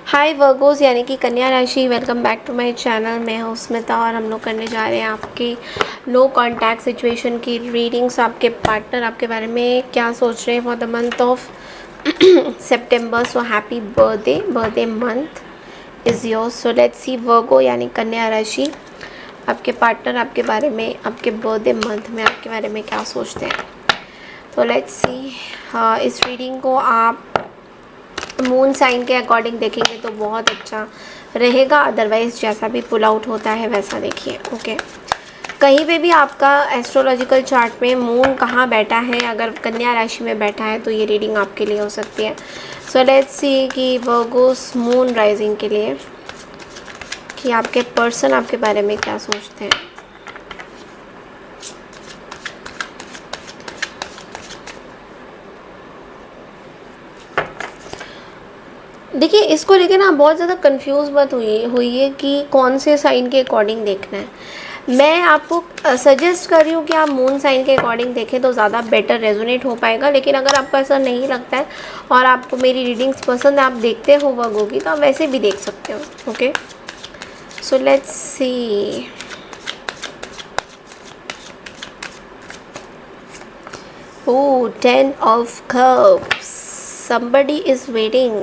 हाय Virgo's यानी कि कन्या राशि, welcome back to my channel. मैं हूँ स्मिता और हम लोग करने जा रहे हैं आपकी नो कांटेक्ट सिचुएशन की रीडिंग्स। आपके पार्टनर आपके बारे में क्या सोच रहे हैं फॉर द मंथ ऑफ सितंबर। So happy birthday month is yours. So let's see Virgo यानी कन्या राशि, आपके पार्टनर आपके बारे में, आपके बर्थडे मंथ में आपके बारे में क्या सोचते हैं। तो लेट्स सी, इस रीडिंग को आप मून साइन के अकॉर्डिंग देखेंगे तो बहुत अच्छा रहेगा, अदरवाइज़ जैसा भी पुल आउट होता है वैसा देखिए। ओके, कहीं पे भी आपका एस्ट्रोलॉजिकल चार्ट में मून कहाँ बैठा है, अगर कन्या राशि में बैठा है तो ये रीडिंग आपके लिए हो सकती है। सो लेट्स सी कि वर्गोस मून राइजिंग के लिए कि आपके पर्सन आपके बारे में क्या सोचते हैं। देखिए, इसको लेके ना बहुत ज़्यादा कंफ्यूज मत हुई है कि कौन से साइन के अकॉर्डिंग देखना है। मैं आपको सजेस्ट कर रही हूँ कि आप मून साइन के अकॉर्डिंग देखें तो ज़्यादा बेटर रेजोनेट हो पाएगा। लेकिन अगर आपको ऐसा नहीं लगता है और आपको मेरी रीडिंग्स पसंद है, आप देखते हो वर्गो की, तो आप वैसे भी देख सकते हो। Okay, so let's see. Oh, 10 of cups, somebody is waiting।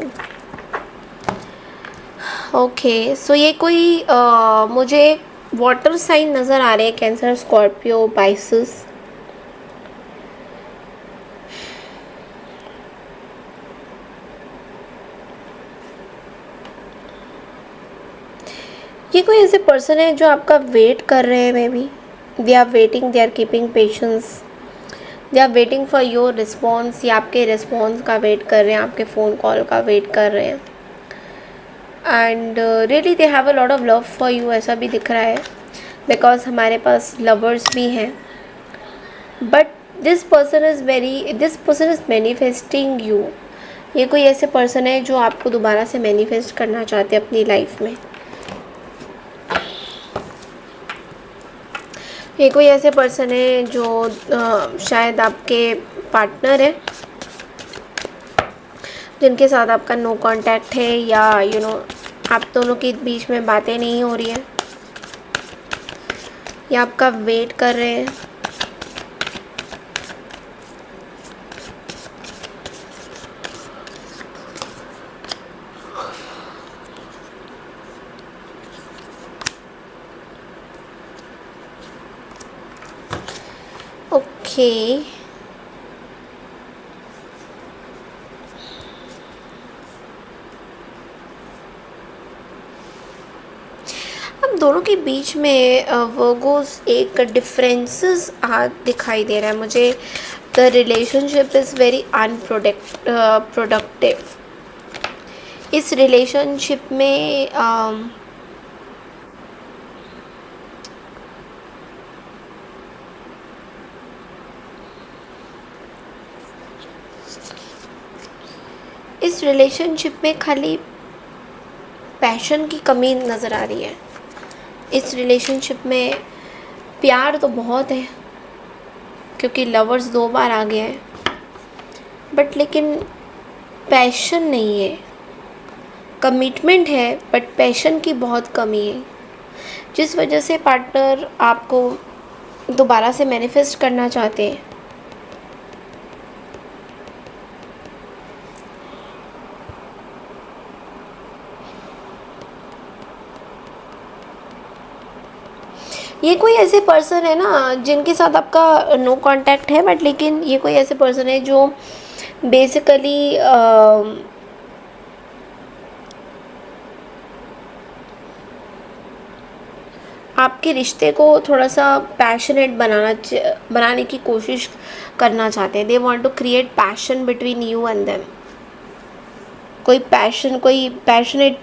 Okay, so ये कोई मुझे वाटर साइन नज़र आ रहे हैं, कैंसर, स्कॉर्पियो, पाइसेस। ये कोई ऐसे पर्सन है जो आपका वेट कर रहे हैं। Maybe they are waiting, they are keeping patience, they are waiting for your response, या आपके रिस्पॉन्स का वेट कर रहे हैं, आपके फ़ोन कॉल का वेट कर रहे हैं। And really they have a lot of love for you, ऐसा भी दिख रहा है, बिकॉज हमारे पास लवर्स भी हैं। But this person is manifesting you. ये कोई ऐसे पर्सन है जो आपको दोबारा से मैनिफेस्ट करना चाहते हैं अपनी लाइफ में। ये कोई ऐसे पर्सन है जो शायद आपके पार्टनर है, जिनके साथ आपका नो कांटेक्ट है, या आप दोनों के बीच में बातें नहीं हो रही हैं, या आपका वेट कर रहे हैं। ओके, अब दोनों के बीच में वर्गोस एक डिफरेंसेस दिखाई दे रहा है मुझे। The relationship is very productive. इस रिलेशनशिप में खाली पैशन की कमी नज़र आ रही है। इस रिलेशनशिप में प्यार तो बहुत है, क्योंकि लवर्स 2 बार आ गया है, बट लेकिन पैशन नहीं है। कमिटमेंट है बट पैशन की बहुत कमी है, जिस वजह से पार्टनर आपको दोबारा से मैनिफेस्ट करना चाहते हैं। ये कोई ऐसे पर्सन है ना जिनके साथ आपका नो कांटेक्ट है, बट लेकिन ये कोई ऐसे पर्सन है जो बेसिकली आपके रिश्ते को थोड़ा सा पैशनेट बनाने की कोशिश करना चाहते हैं। They want to create passion between you and them. कोई पैशनेट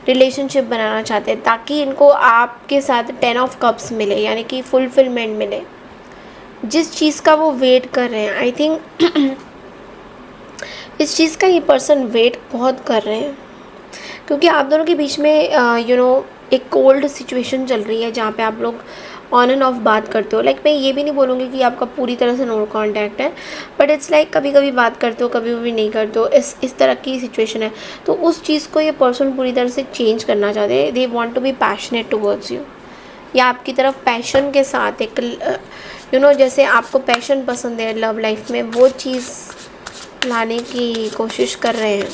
रिलेशनशिप बनाना चाहते हैं, ताकि इनको आपके साथ 10 ऑफ कप्स मिले, यानी कि फुलफिलमेंट मिले जिस चीज़ का वो वेट कर रहे हैं। आई थिंक इस चीज़ का ये पर्सन वेट बहुत कर रहे हैं, क्योंकि आप दोनों के बीच में एक कोल्ड सिचुएशन चल रही है, जहाँ पे आप लोग ऑन एंड ऑफ बात करते हो। लाइक मैं ये भी नहीं बोलूँगी कि आपका पूरी तरह से नो कांटेक्ट है, बट इट्स लाइक कभी कभी बात करते हो, कभी कभी नहीं करते हो, इस तरह की सिचुएशन है। तो उस चीज़ को ये पर्सन पूरी तरह से चेंज करना चाहते हैं। They want to be passionate towards you, या आपकी तरफ पैशन के साथ एक जैसे आपको पैशन पसंद है लव लाइफ में, वो चीज़ लाने की कोशिश कर रहे हैं।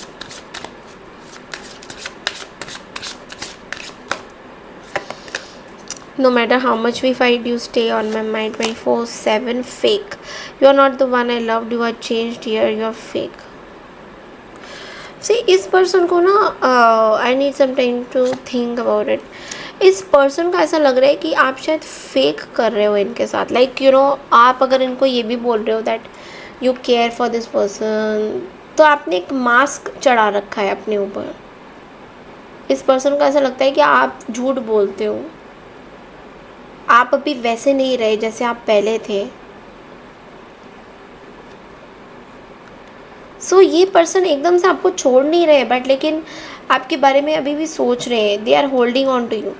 No matter how much we fight, you stay on my mind 24/7. Fake. You are not the one I loved. You are changed here. You are fake. See, इस पर्सन को ना I need some time to think about it. इस person का ऐसा लग रहा है कि आप शायद फेक कर रहे हो इनके साथ। लाइक आप अगर इनको ये भी बोल रहे हो that you care for this person, तो आपने एक मास्क चढ़ा रखा है अपने ऊपर। इस पर्सन को ऐसा लगता है कि आप झूठ बोलते हो, आप अभी वैसे नहीं रहे जैसे आप पहले थे। सो ये पर्सन एकदम से आपको छोड़ नहीं रहे, बट लेकिन आपके बारे में अभी भी सोच रहे हैं। They are holding on to you,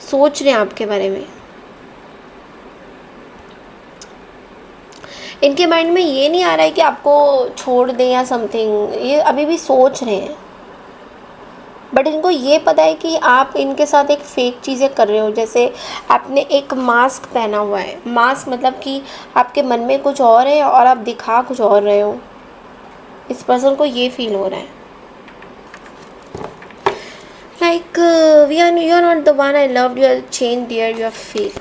सोच रहे हैं आपके बारे में। इनके माइंड में ये नहीं आ रहा है कि आपको छोड़ दें या समथिंग, ये अभी भी सोच रहे हैं। बट इनको ये पता है कि आप इनके साथ एक फ़ेक चीज़ें कर रहे हो। जैसे आपने एक मास्क पहना हुआ है। मास्क मतलब कि आपके मन में कुछ और है और आप दिखा कुछ और रहे हो। इस पर्सन को ये फील हो रहा है like you are not the one I loved, you are change dear, you are fake.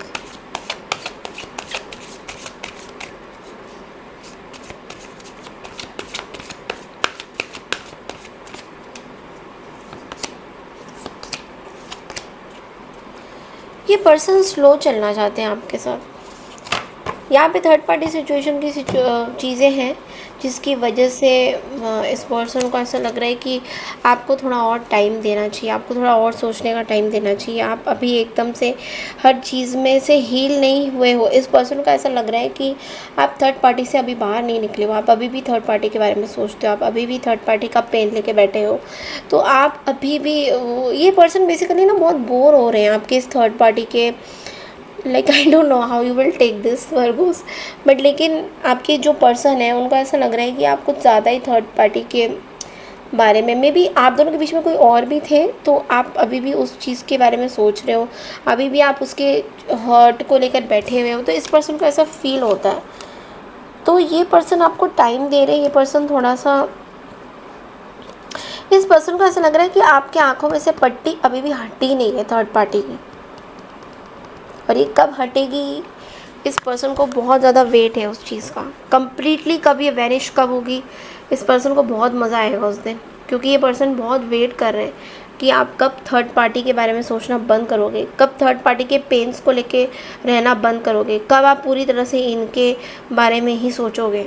ये पर्सन स्लो चलना चाहते हैं आपके साथ। यहाँ पे थर्ड पार्टी सिचुएशन की चीज़ें हैं जिसकी वजह से इस पर्सन को ऐसा लग रहा है कि आपको थोड़ा और टाइम देना चाहिए, आपको थोड़ा और सोचने का टाइम देना चाहिए। आप अभी एकदम से हर चीज़ में से हील नहीं हुए हो। इस पर्सन को ऐसा लग रहा है कि आप थर्ड पार्टी से अभी बाहर नहीं निकले हो, आप अभी भी थर्ड पार्टी के बारे में सोचते हो, आप अभी भी थर्ड पार्टी का पेन लेके बैठे हो। तो आप अभी भी ये पर्सन बेसिकली ना बहुत बोर हो रहे हैं आपके इस थर्ड पार्टी के। Like I don't know how you will take this Virgos, but लेकिन आपके जो पर्सन है उनको ऐसा लग रहा है कि आप कुछ ज़्यादा ही थर्ड पार्टी के बारे में, मे बी आप दोनों के बीच में कोई और भी थे, तो आप अभी भी उस चीज़ के बारे में सोच रहे हो, अभी भी आप उसके हर्ट को लेकर बैठे हुए हो। तो इस पर्सन को ऐसा फील होता है। तो ये पर्सन आपको टाइम दे रहे हैं। ये पर्सन थोड़ा सा, इस पर्सन को ऐसा लग रहा है कि आपके आंखों में से पट्टी अभी भी हटी नहीं है थर्ड पार्टी की, और ये कब हटेगी इस पर्सन को बहुत ज़्यादा वेट है उस चीज़ का। कम्प्लीटली कब ये वैनिश कब होगी, इस पर्सन को बहुत मज़ा आएगा उस दिन, क्योंकि ये पर्सन बहुत वेट कर रहे हैं कि आप कब थर्ड पार्टी के बारे में सोचना बंद करोगे, कब थर्ड पार्टी के पेन्स को लेके रहना बंद करोगे, कब आप पूरी तरह से इनके बारे में ही सोचोगे।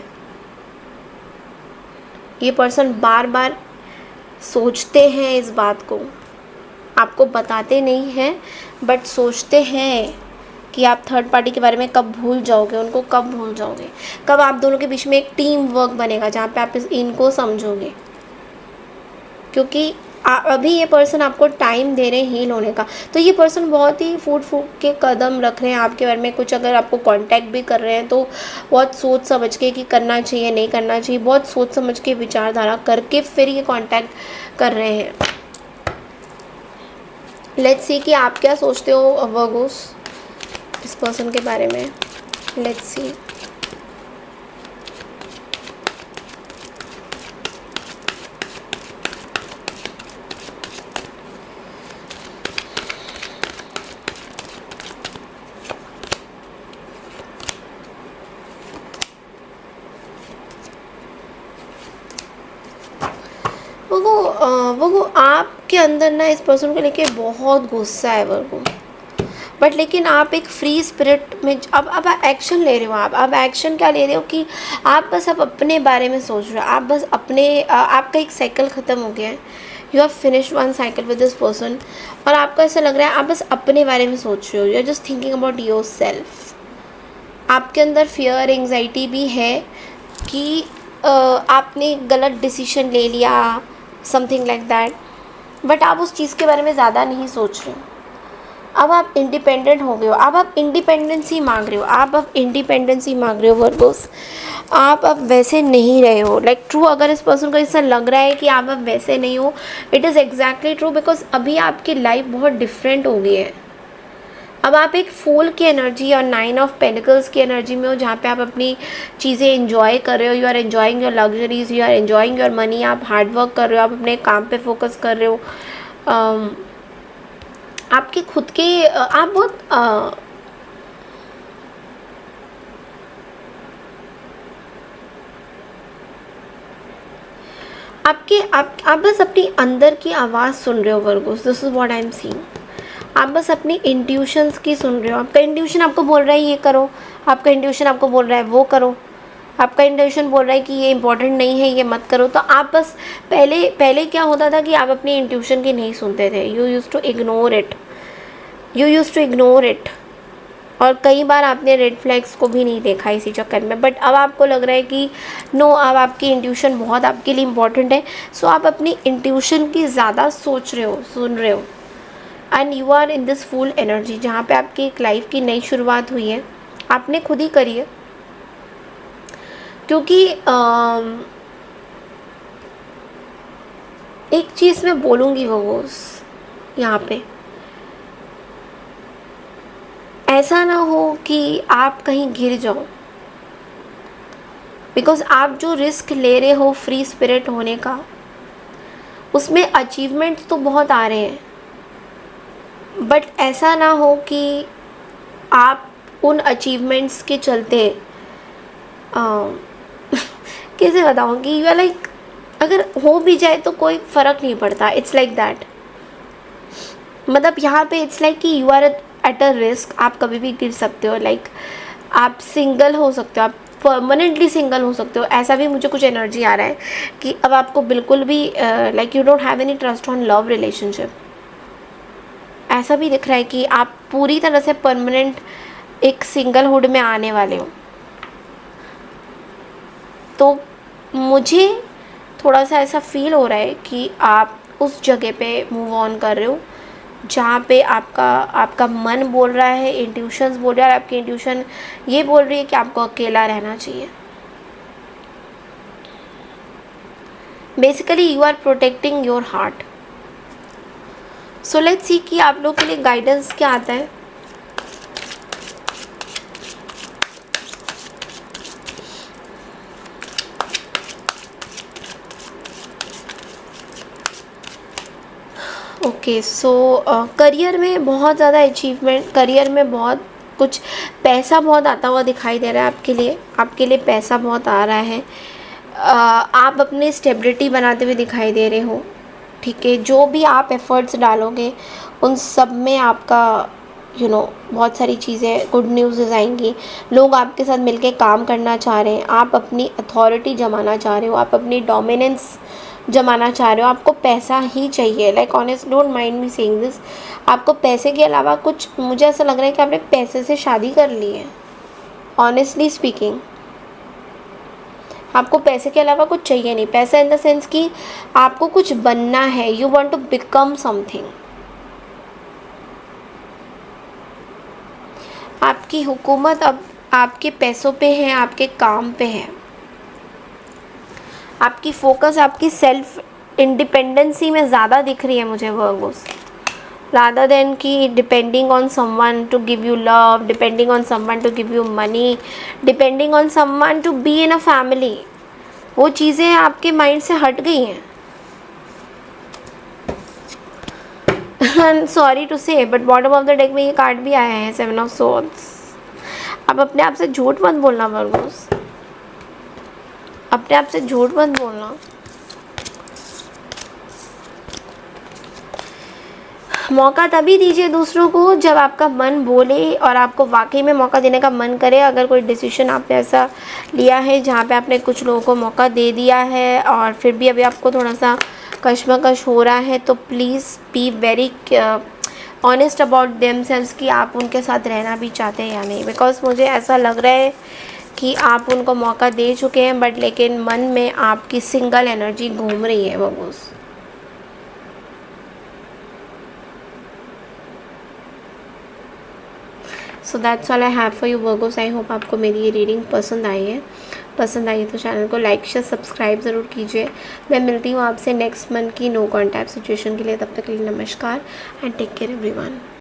ये पर्सन बार बार सोचते हैं इस बात को, आपको बताते नहीं हैं, बट सोचते हैं कि आप थर्ड पार्टी के बारे में कब भूल जाओगे, उनको कब भूल जाओगे, कब आप दोनों के बीच में एक टीम वर्क बनेगा जहाँ पे आप इनको समझोगे। क्योंकि अभी ये पर्सन आपको टाइम दे रहे हैं हील होने का। तो ये पर्सन बहुत ही फूट के कदम रख रहे हैं आपके बारे में। कुछ अगर आपको कांटेक्ट भी कर रहे हैं तो बहुत सोच समझ के कि करना चाहिए नहीं करना चाहिए, बहुत सोच समझ के विचारधारा करके फिर ये कांटेक्ट कर रहे हैं। लेट्स सी कि आप क्या सोचते हो वर्गोस इस पर्सन के बारे में। Let's see. वो आपके अंदर ना इस पर्सन को लेके बहुत गुस्सा है वर्गो, बट लेकिन आप एक फ्री स्पिरिट में अब एक्शन ले रहे हो। आप एक्शन क्या ले रहे हो कि आप बस अब अपने बारे में सोच रहे हो। आप बस अपने आपका एक साइकिल ख़त्म हो गया है। You have finished one cycle with this person, और आपको ऐसा लग रहा है आप बस अपने बारे में सोच रहे हो। You are just thinking about your self. आपके अंदर फियर एंग्जाइटी भी है कि आपने गलत डिसीजन ले लिया, समथिंग लाइक दैट, बट आप उस चीज़ के बारे में ज़्यादा नहीं सोच रहे हो। अब आप इंडिपेंडेंट हो गए हो, अब आप इंडिपेंडेंसी मांग रहे हो, आप अब इंडिपेंडेंसी मांग रहे हो वर्गोस। आप अब वैसे नहीं रहे हो, लाइक ट्रू। अगर इस पर्सन को ऐसा लग रहा है कि आप अब वैसे नहीं हो, it is exactly true, because अभी आपकी लाइफ बहुत डिफरेंट हो गई है। अब आप एक फूल की एनर्जी और 9 ऑफ पेनिकल्स की एनर्जी में हो, जहाँ पे आप अपनी चीज़ें एंजॉय कर रहे हो। You are enjoying your luxuries, you are enjoying your money, आप हार्ड वर्क कर रहे हो, आप अपने काम पे फोकस कर रहे हो। आपके खुद के आप बहुत आप बस अपनी अंदर की आवाज़ सुन रहे हो Virgo's. This is what I am seeing. आप बस अपनी इंट्यूशंस की सुन रहे हो। आपका इंट्यूशन आपको बोल रहा है ये करो, आपका इंट्यूशन आपको बोल रहा है वो करो, आपका इंट्यूशन बोल रहा है कि ये इंपॉर्टेंट नहीं है, ये मत करो। तो आप बस पहले पहले क्या होता था कि आप अपनी इंट्यूशन की नहीं सुनते थे। You use to ignore it, you use to ignore it. और कई बार आपने रेड फ्लैग्स को भी नहीं देखा इसी चक्कर में। बट अब आपको लग रहा है कि नो, अब आपकी इंट्यूशन बहुत आपके लिए इम्पॉर्टेंट है। सो आप अपनी इंट्यूशन की ज़्यादा सोच रहे हो, सुन रहे हो। And you are in this full energy, जहाँ पे आपकी एक लाइफ की नई शुरुआत हुई है, आपने खुद ही करी है। क्योंकि एक चीज़ मैं बोलूँगी वो यहाँ पे, ऐसा ना हो कि आप कहीं गिर जाओ। बिकॉज आप जो रिस्क ले रहे हो फ्री स्पिरिट होने का, उसमें अचीवमेंट तो बहुत आ रहे हैं, बट ऐसा ना हो कि आप उन अचीवमेंट्स के चलते कैसे बताऊँ कि यू आर लाइक, अगर हो भी जाए तो कोई फ़र्क नहीं पड़ता। It's like that. मतलब यहाँ पे इट्स लाइक कि you are at a risk, आप कभी भी गिर सकते हो। लाइक आप सिंगल हो सकते हो, आप परमानेंटली सिंगल हो सकते हो। ऐसा भी मुझे कुछ एनर्जी आ रहा है कि अब आपको बिल्कुल भी like you don't have any trust on love relationship. ऐसा भी दिख रहा है कि आप पूरी तरह से परमानेंट एक सिंगलहुड में आने वाले हो। तो मुझे थोड़ा सा ऐसा फील हो रहा है कि आप उस जगह पे मूव ऑन कर रहे हो जहाँ पे आपका मन बोल रहा है, इंट्यूशंस बोल रहा है, और आपकी इंट्यूशन ये बोल रही है कि आपको अकेला रहना चाहिए। Basically you are protecting your heart. So let's see कि आप लोग के लिए गाइडेंस क्या आता है। ओके, सो करियर में बहुत ज़्यादा अचीवमेंट, करियर में बहुत कुछ, पैसा बहुत आता हुआ दिखाई दे रहा है आपके लिए पैसा बहुत आ रहा है। आप अपनी स्टेबिलिटी बनाते हुए दिखाई दे रहे हो। ठीक है, जो भी आप एफ़र्ट्स डालोगे उन सब में आपका बहुत सारी चीज़ें, गुड न्यूज़ आएंगी। लोग आपके साथ मिलके काम करना चाह रहे हैं, आप अपनी अथॉरिटी जमाना चाह रहे हो, आप अपनी डोमिनेंस जमाना चाह रहे हो। आपको पैसा ही चाहिए। Like honest, don't mind me saying this, आपको पैसे के अलावा कुछ, मुझे ऐसा लग रहा है कि आपने पैसे से शादी कर ली है। ऑनेस्टली स्पीकिंग, आपको पैसे के अलावा कुछ चाहिए नहीं। पैसा इन द सेंस कि आपको कुछ बनना है, you want to become something. आपकी हुकूमत अब आपके पैसों पे है, आपके काम पे है। आपकी फोकस आपकी सेल्फ इंडिपेंडेंसी में ज़्यादा दिख रही है मुझे वर्गोस, rather than कि depending on someone to give you love, depending on someone to give you money, depending on someone to be in a family. वो चीज़ें आपके माइंड से हट गई हैं। Sorry to say, but bottom of the deck में ये card भी आया है, 7 ऑफ सोर्ड्स। अब अपने आप से झूठ मत बोलना वर्गोस, अपने आप से झूठ मत बोलना। मौका तभी दीजिए दूसरों को जब आपका मन बोले और आपको वाकई में मौका देने का मन करे। अगर कोई डिसीजन आपने ऐसा लिया है जहाँ पे आपने कुछ लोगों को मौका दे दिया है और फिर भी अभी आपको थोड़ा सा कश्मकश हो रहा है, तो please be very honest about themselves कि आप उनके साथ रहना भी चाहते हैं या नहीं। बिकॉज मुझे ऐसा लग रहा है कि आप उनको मौका दे चुके हैं, बट लेकिन मन में आपकी सिंगल एनर्जी घूम रही है बबूस। So that's all I have for you Virgos. I hope आपको मेरी ये रीडिंग पसंद आई है। पसंद आई तो चैनल को लाइक शेयर सब्सक्राइब ज़रूर कीजिए। मैं मिलती हूँ आपसे नेक्स्ट मंथ की नो कॉन्टैक्ट सिचुएशन के लिए। तब तक के लिए नमस्कार एंड टेक केयर एवरीवन।